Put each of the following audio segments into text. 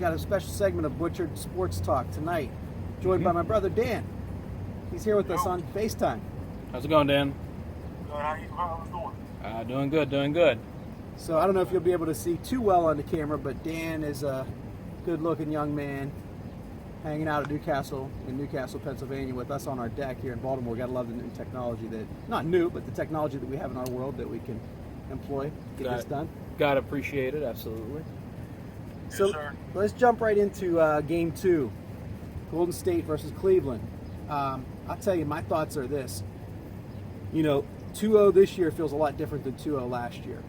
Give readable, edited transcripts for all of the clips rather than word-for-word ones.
got a special segment of Butchered Sports Talk tonight, joined by my brother Dan. He's here with us on FaceTime. How's it going, Dan? Good. How you doing? Doing good. So I don't know if you'll be able to see too well on the camera, but Dan is a good-looking young man hanging out at Newcastle, Pennsylvania, with us on our deck here in Baltimore. Got to love the new technology not new, but the technology that we have in our world that we can employ to get this done. Gotta appreciate it, absolutely. So Yes, sir. let's jump right into Game 2, Golden State versus Cleveland. I'll tell you, my thoughts are this. 2-0 this year feels a lot different than 2-0 last year.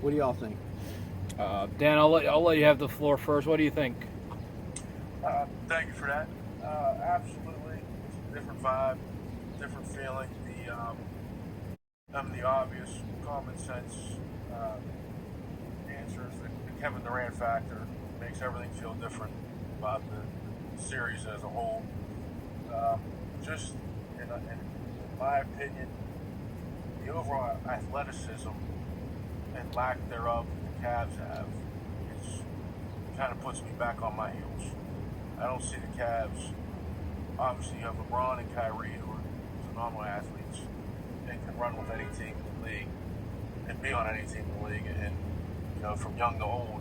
What do y'all think? Dan, I'll let you have the floor first. What do you think? Thank you for that. Absolutely, it's a different vibe, different feeling. The obvious, common sense answer is the Kevin Durant factor makes everything feel different about the series as a whole. Just in my opinion, the overall athleticism and lack thereof the Cavs have kind of puts me back on my heels. I don't see the Cavs. Obviously, you have LeBron and Kyrie, who are phenomenal athletes and can run with any team in the league and be on any team in the league, and from young to old.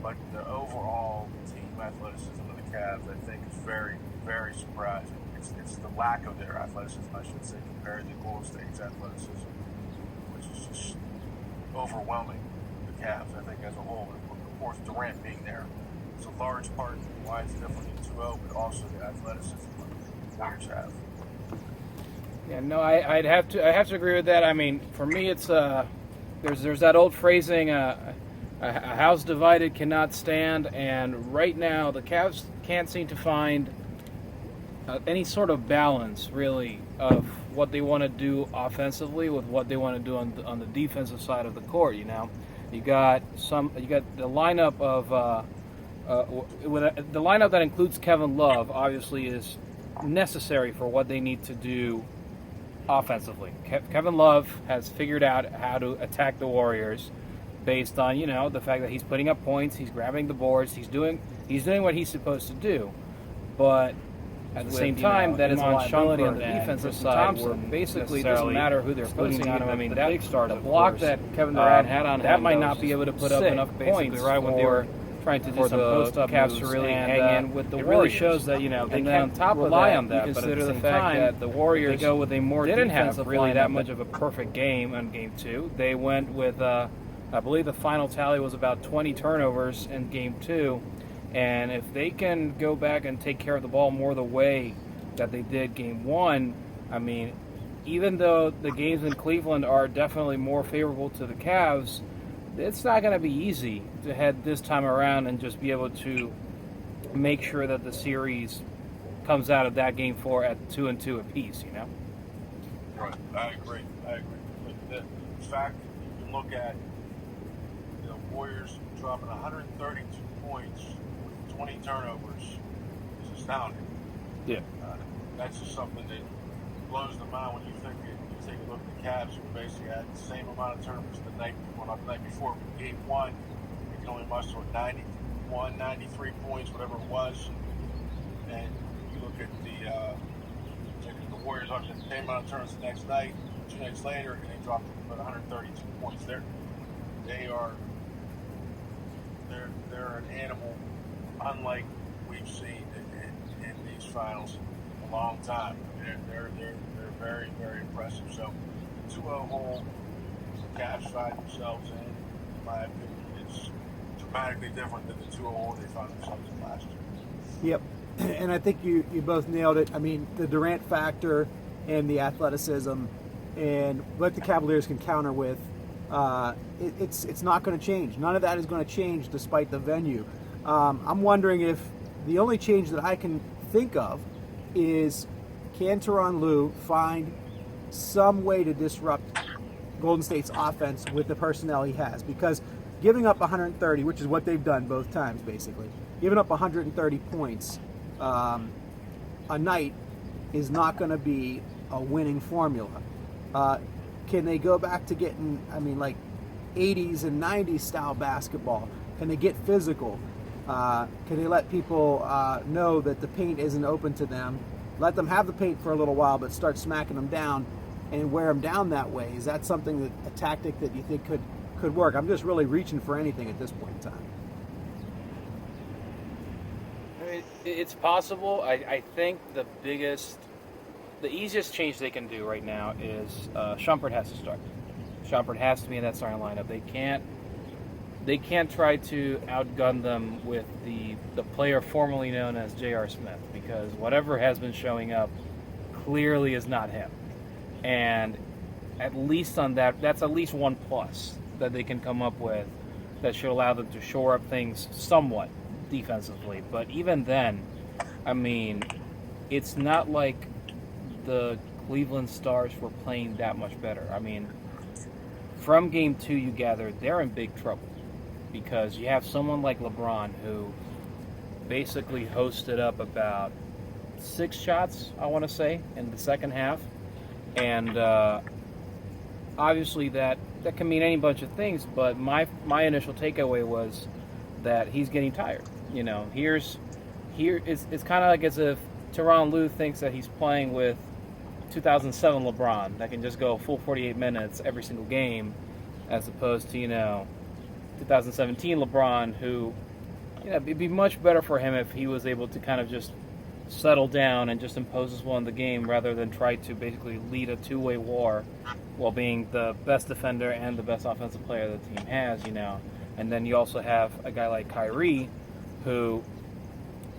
But the overall team athleticism of the Cavs, I think, is very, very surprising. It's the lack of their athleticism, I should say, compared to Golden State's athleticism, which is just overwhelming the Cavs, I think, as a whole. And of course, Durant being there is a large part of why it's different than 2-0, but also the athleticism the Warriors have. Yeah, no, I have to agree with that. I mean, for me, it's there's that old phrasing, a house divided cannot stand, and right now the Cavs can't seem to find any sort of balance, really, of what they want to do offensively with what they want to do on the defensive side of the court. You got the lineup of the lineup that includes Kevin Love. Obviously, is necessary for what they need to do offensively. Kevin Love has figured out how to attack the Warriors based on the fact that he's putting up points, he's grabbing the boards, he's doing what he's supposed to do, but at the same time, that is a liability on the defensive side. Basically, it doesn't matter who they're putting on him. I mean, the block that Kevin Durant had on him, that might not be able to put up enough points right when they were trying to do some post-up Cavs to really hang in with the Warriors. It really shows that they can't rely on that. But consider the fact that the Warriors go with a more didn't have really that much of a perfect game on Game 2. They went with I believe the final tally was about 20 turnovers in Game 2. And if they can go back and take care of the ball more the way that they did Game 1, I mean, even though the games in Cleveland are definitely more favorable to the Cavs, it's not going to be easy to head this time around and just be able to make sure that the series comes out of that Game 4 at 2-2 apiece, Right. I agree. But the fact that you can look at the Warriors dropping 132 points with 20 turnovers is astounding. Yeah. That's just something that blows the mind when you take a look at the Cavs, who basically had the same amount of turnovers the night before Game 1. They can only muster 91, 93 points, whatever it was. And you look at the Warriors up to the same amount of turnovers the next night, 2 nights later, and they dropped about 132 points. They're an animal unlike we've seen in these finals in a long time. They're very, very impressive. So the 2-0 hole the Cavs find themselves in my opinion, is dramatically different than the 2-0 hole they found themselves in last year. Yep, and I think you both nailed it. I mean, the Durant factor and the athleticism and what the Cavaliers can counter with, it's not going to change. None of that is going to change despite the venue. I'm wondering if the only change that I can think of is, can Tyronn Lue find some way to disrupt Golden State's offense with the personnel he has? Because giving up 130, which is what they've done both times basically, giving up 130 points a night is not going to be a winning formula. Can they go back to getting, 80s and 90s style basketball? Can they get physical? Can they let people know that the paint isn't open to them? Let them have the paint for a little while, but start smacking them down and wear them down that way. Is that something a tactic that you think could work? I'm just really reaching for anything at this point in time. It's possible. I think the easiest change they can do right now is Shumpert has to start. Shumpert has to be in that starting lineup. They can't try to outgun them with the player formerly known as J.R. Smith, because whatever has been showing up clearly is not him. And at least on that's at least one plus that they can come up with that should allow them to shore up things somewhat defensively. But even then, I mean, it's not like the Cleveland Stars were playing that much better. I mean, from Game 2, you gather they're in big trouble because you have someone like LeBron who basically hosted up about 6 shots, I want to say, in the second half. And obviously that can mean any bunch of things, but my initial takeaway was that he's getting tired. You know, it's kind of like as if Tyronn Lue thinks that he's playing with 2007 LeBron that can just go full 48 minutes every single game, as opposed to 2017 LeBron, who it'd be much better for him if he was able to kind of just settle down and just impose his will in the game rather than try to basically lead a two-way war while being the best defender and the best offensive player the team has. And then you also have a guy like Kyrie, who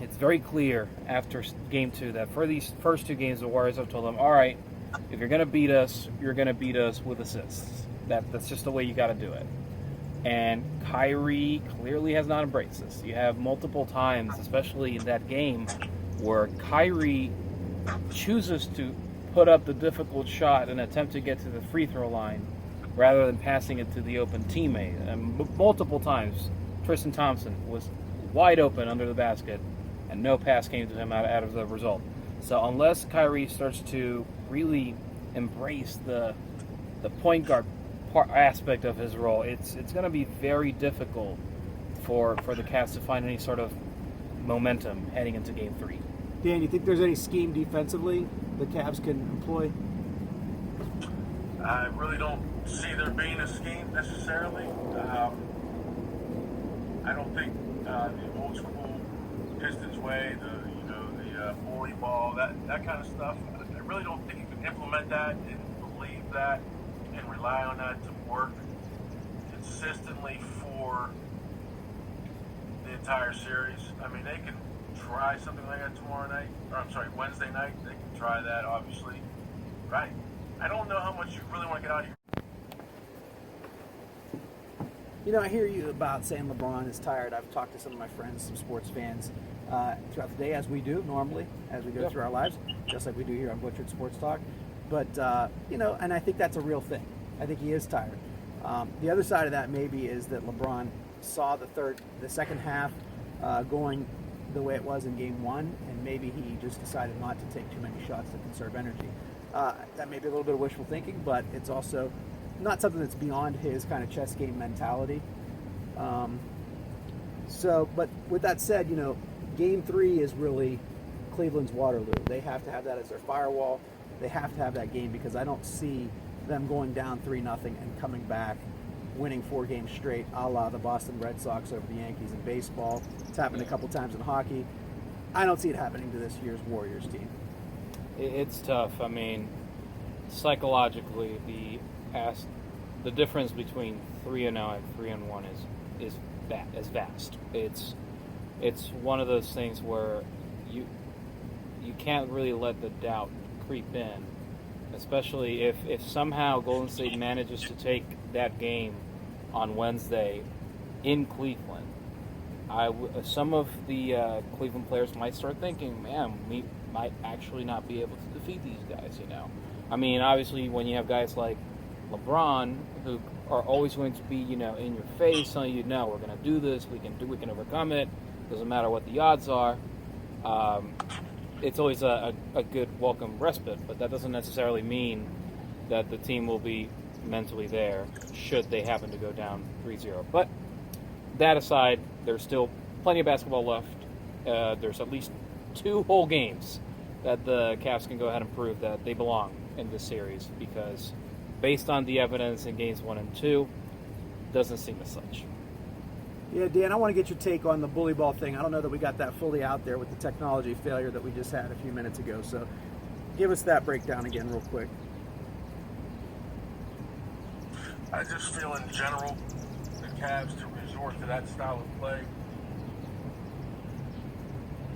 it's very clear after Game 2 that for these first 2 games, the Warriors have told them, all right, if you're going to beat us, you're going to beat us with assists. That's just the way you got to do it. And Kyrie clearly has not embraced this. You have multiple times, especially in that game, where Kyrie chooses to put up the difficult shot and attempt to get to the free throw line rather than passing it to the open teammate. And multiple times, Tristan Thompson was wide open under the basket, and no pass came to him out of the result. So unless Kyrie starts to really embrace the point guard aspect of his role, it's going to be very difficult for the Cavs to find any sort of momentum heading into Game 3. Dan, you think there's any scheme defensively the Cavs can employ? I really don't see there being a scheme necessarily. I don't think the old school Pistons way, the bully ball, that kind of stuff. I really don't think you can implement that and believe that and rely on that to work consistently for the entire series. I mean, they can try something like that Wednesday night. They can try that, obviously. Right. I don't know how much you really want to get out of here. I hear you about saying LeBron is tired. I've talked to some of my friends, some sports fans, throughout the day, as we do normally, as we go through our lives, just like we do here on Butchered Sports Talk. But, and I think that's a real thing. I think he is tired. The other side of that maybe is that LeBron saw the second half going the way it was in Game 1, and maybe he just decided not to take too many shots to conserve energy. That may be a little bit of wishful thinking, but it's also not something that's beyond his kind of chess game mentality. But with that said, Game 3 is really Cleveland's Waterloo. They have to have that as their firewall. They have to have that game, because I don't see them going down 3-0 and coming back, winning 4 games straight, a la the Boston Red Sox over the Yankees in baseball. It's happened a couple times in hockey. I don't see it happening to this year's Warriors team. It's tough. I mean, psychologically, the difference between 3-0 and 3-1 is vast. It's one of those things where you can't really let the doubt creep in, especially if somehow Golden State manages to take that game on Wednesday in Cleveland. Some of the Cleveland players might start thinking, man, we might actually not be able to defeat these guys, I mean, obviously, when you have guys like LeBron, who are always going to be, in your face, telling you, no, we're going to do this, we can overcome it, doesn't matter what the odds are, it's always a good welcome respite, but that doesn't necessarily mean that the team will be mentally there should they happen to go down 3-0. But that aside, there's still plenty of basketball left. There's at least 2 whole games that the Cavs can go ahead and prove that they belong in this series, because based on the evidence in games 1 and 2, doesn't seem as such. Yeah, Dan, I want to get your take on the bully ball thing. I don't know that we got that fully out there with the technology failure that we just had a few minutes ago. So give us that breakdown again real quick. I just feel in general the Cavs to resort to that style of play,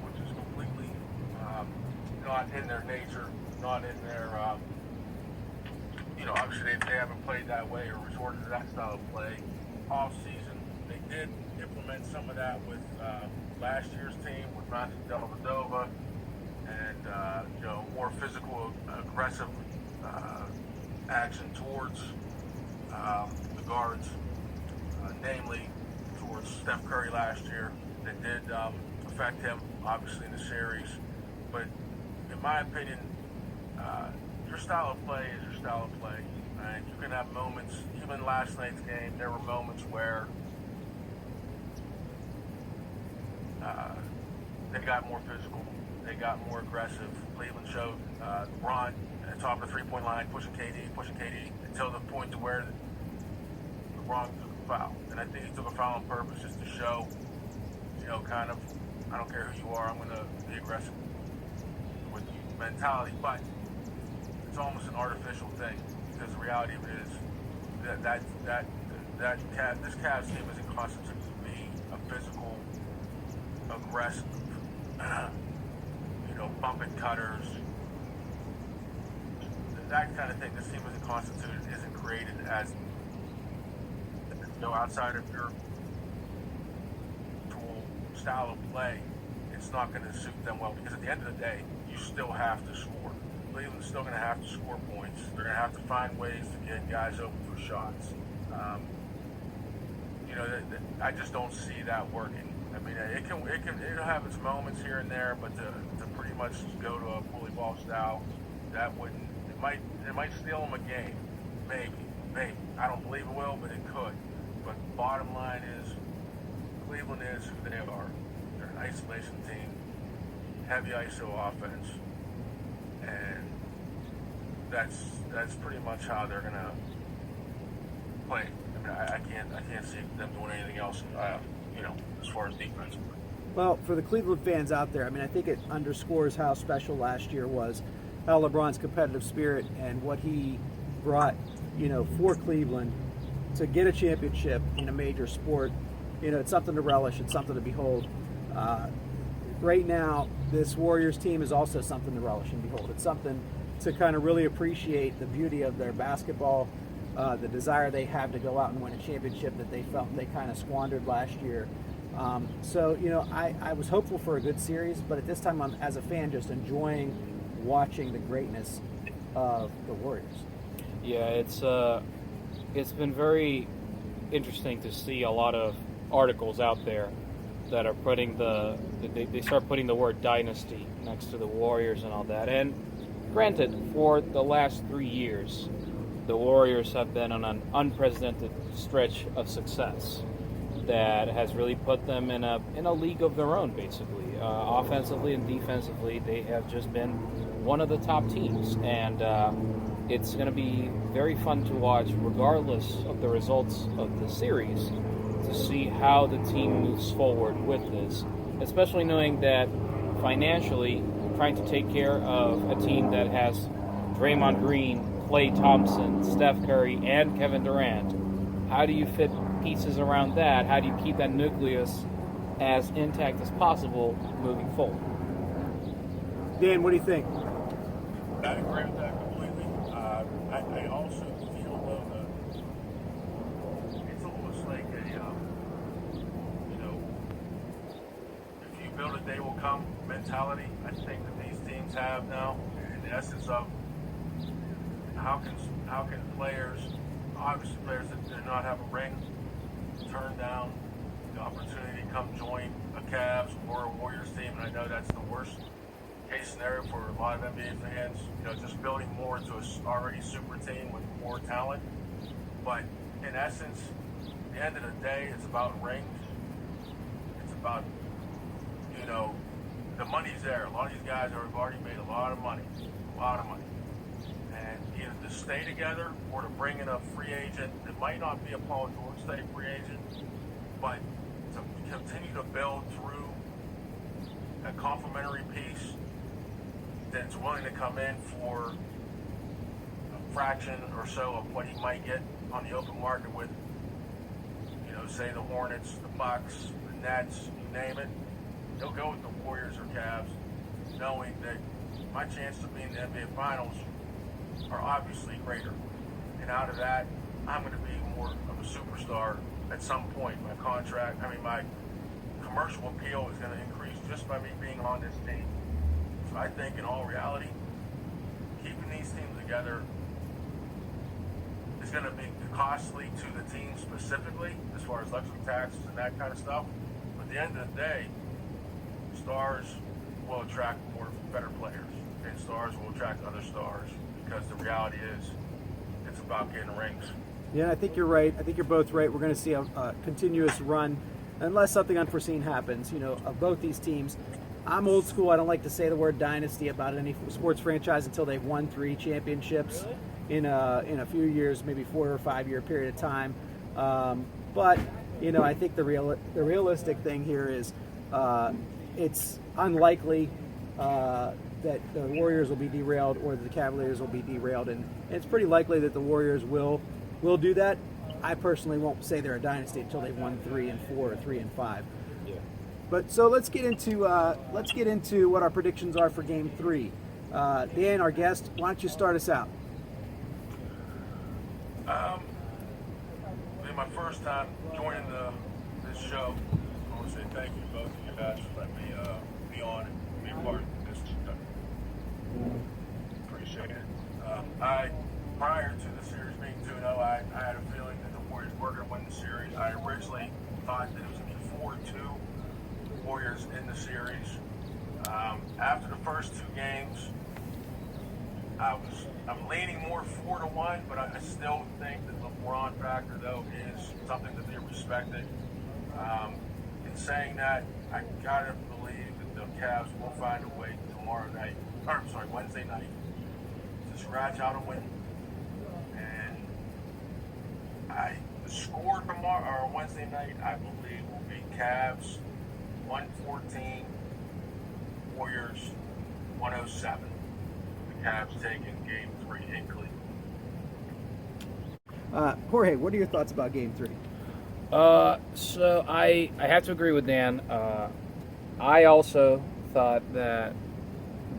which is completely not in their nature, not in their, obviously they haven't played that way or resorted to that style of play off season. They did implement some of that with last year's team with Monte Dellavedova and more physical, aggressive action towards the guards, namely towards Steph Curry last year. That did affect him, obviously, in the series. But in my opinion, your style of play is your style of play. And you can have moments, even last night's game, there were moments where they got more physical, they got more aggressive. Cleveland showed LeBron at the top of the three-point line, pushing KD, until the point to where LeBron took a foul. And I think he took a foul on purpose just to show, kind of, I don't care who you are, I'm going to be aggressive with you mentality. But it's almost an artificial thing, because the reality of it is this Cavs team isn't constituted to be a physical, aggressive, bumping cutters, that kind of thing. This team isn't constituted, isn't created as, outside of your tool style of play. It's not going to suit them well, because at the end of the day, you still have to score. Cleveland's still going to have to score points. They're going to have to find ways to get guys open for shots. I just don't see that working. I mean, it'll have its moments here and there, but to pretty much go to a bully ball style, that wouldn't. It might steal them a game, maybe. I don't believe it will, but it could. But bottom line is, Cleveland is who they are. They're an isolation team, heavy ISO offense, and that's pretty much how they're gonna play. I mean, I can't see them doing anything else. As far as defense. Well, for the Cleveland fans out there, I mean, I think it underscores how special last year was, how LeBron's competitive spirit and what he brought, for Cleveland to get a championship in a major sport. It's something to relish. It's something to behold. Right now, this Warriors team is also something to relish and behold. It's something to kind of really appreciate the beauty of their basketball, the desire they have to go out and win a championship that they felt they kind of squandered last year. I was hopeful for a good series, but at this time I'm, as a fan, just enjoying watching the greatness of the Warriors. Yeah, it's been very interesting to see a lot of articles out there that are putting they start putting the word dynasty next to the Warriors and all that. And granted, for the last 3 years, the Warriors have been on an unprecedented stretch of success that has really put them in a league of their own, basically. Offensively and defensively, they have just been one of the top teams, and it's going to be very fun to watch, regardless of the results of the series, to see how the team moves forward with this, especially knowing that financially, trying to take care of a team that has Draymond Green, Klay Thompson, Steph Curry, and Kevin Durant, how do you fit pieces around that? How do you keep that nucleus as intact as possible moving forward? Dan, what do you think? I agree with that completely. I also feel, though, that it's almost like if you build a day will come mentality, I think that these teams have now, in the essence of how can players, obviously players that do not have a ring, turn down the opportunity to come join a Cavs or a Warriors team, and I know that's the worst case scenario for a lot of NBA fans, just building more into an already super team with more talent. But in essence, at the end of the day, it's about rings. It's about you know, the money's there. A lot of these guys have already made a lot of money. And either to stay together or to bring in a free agent that might not be a Paul George type free agent, but to continue to build through a complementary piece that's willing to come in for a fraction or so of what he might get on the open market with, you know, say the Hornets, the Bucks, the Nets, you name it. He'll go with the Warriors or Cavs, knowing that my chances of being in the NBA Finals are obviously greater. And out of that, I'm going to be more of a superstar at some point. My commercial appeal is going to increase just by me being on this team. So I think in all reality, keeping these teams together is going to be costly to the team specifically, as far as luxury taxes and that kind of stuff. But at the end of the day, stars will attract more better players, and stars will attract other stars, because the reality is it's about getting rings. Yeah, I think you're right. I think you're both right. We're going to see a continuous run unless something unforeseen happens, you know, of both these teams. I'm old school. I don't like to say the word dynasty about any sports franchise until they've won 3 championships in a few years, maybe 4 or 5 year period of time. But you know, I think the realistic thing here is it's unlikely that the Warriors will be derailed or the Cavaliers will be derailed, and it's pretty likely that the Warriors will do that. I personally won't say they're a dynasty until they've won 3 and 4 or 3 and 5. Yeah. But so let's get into what our predictions are for Game 3. Dan, our guest, why don't you start us out? It's my first time joining this show. I want to say thank you to both of you guys for letting me be on and be a part of this. Appreciate it. Prior to the series being 2-0, I had a feeling that the Warriors were going to win the series. I originally thought that it was going to be 4-2 Warriors in the series. After the first 2 games, I'm leaning more 4-1, but I still think that the LeBron factor, though, is something to be respected. In saying that, I gotta believe that the Cavs will find a way Wednesday night, to scratch out a win. And the score tomorrow or Wednesday night, I believe, will be Cavs 114, Warriors 107. The Cavs taking Game 3 in Cleveland. Jorge, what are your thoughts about Game 3? So I have to agree with Dan. I also thought that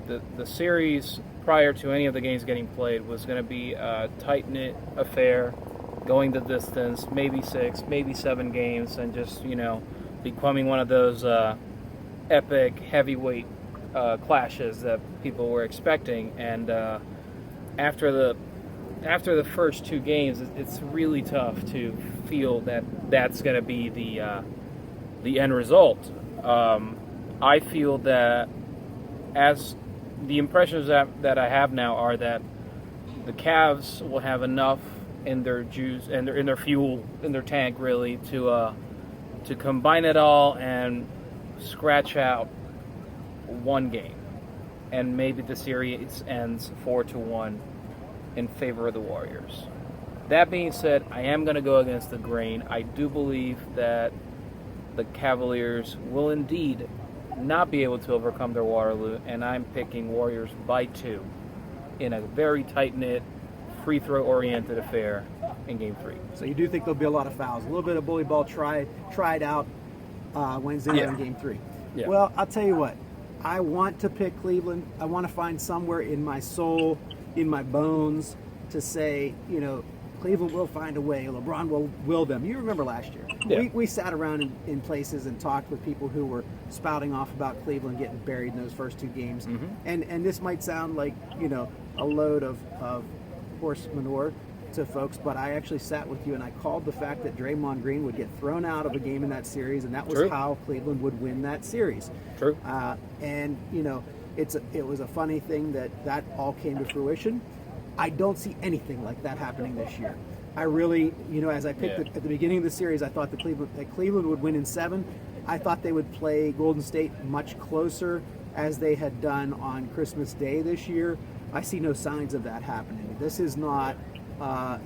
the series prior to any of the games getting played was going to be a tight-knit affair, going the distance, maybe 6, maybe 7 games, and just, you know, becoming one of those epic heavyweight clashes that people were expecting. And after the first 2 games, it's really tough to feel that that's going to be the end result. I feel that, as the impressions that I have now are that the Cavs will have enough in their juice and in their fuel in their tank, really, to combine it all and scratch out 1 game, and maybe the series ends 4-1 in favor of the Warriors. That being said, I am going to go against the grain. I do believe that the Cavaliers will indeed not be able to overcome their Waterloo, and I'm picking Warriors by 2 in a very tight-knit, free-throw-oriented affair in Game 3. So you do think there'll be a lot of fouls, a little bit of bully ball tried out Wednesday night in Game 3. Yeah. Well, I'll tell you what. I want to pick Cleveland. I want to find somewhere in my soul, in my bones, to say, you know, Cleveland will find a way. LeBron will will them. You remember last year. Yeah. We sat around in places and talked with people who were spouting off about Cleveland getting buried in those first 2 games. Mm-hmm. And this might sound like, you know, a load of horse manure to folks, but I actually sat with you and I called the fact that Draymond Green would get thrown out of a game in that series, and that was True. how Cleveland would win that series. True. And, you know, it was a funny thing that all came to fruition. I don't see anything like that happening this year. I really, you know, as I picked at the beginning of the series, I thought that Cleveland would win in 7. I thought they would play Golden State much closer as they had done on Christmas Day this year. I see no signs of that happening. This is not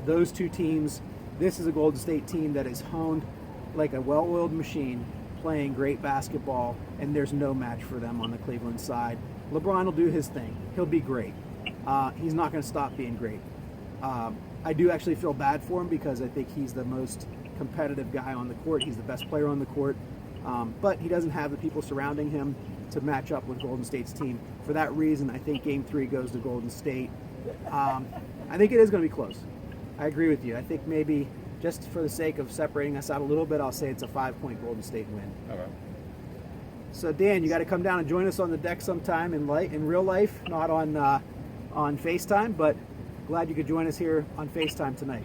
those two teams. This is a Golden State team that is honed like a well-oiled machine, playing great basketball, and there's no match for them on the Cleveland side. LeBron will do his thing. He'll be great. He's not going to stop being great. I do actually feel bad for him because I think he's the most competitive guy on the court. He's the best player on the court. But he doesn't have the people surrounding him to match up with Golden State's team. For that reason, I think Game 3 goes to Golden State. I think it is going to be close. I agree with you. I think maybe just for the sake of separating us out a little bit, I'll say it's a 5-point Golden State win. Okay. So Dan, you got to come down and join us on the deck sometime in real life, not on FaceTime, but glad you could join us here on FaceTime tonight.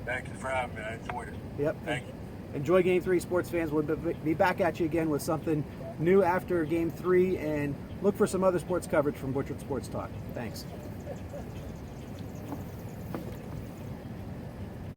Thank you for having me. I enjoyed it. Yep. Thank you. Enjoy Game 3, sports fans. We'll be back at you again with something new after Game 3, and look for some other sports coverage from Butchered Sports Talk. Thanks.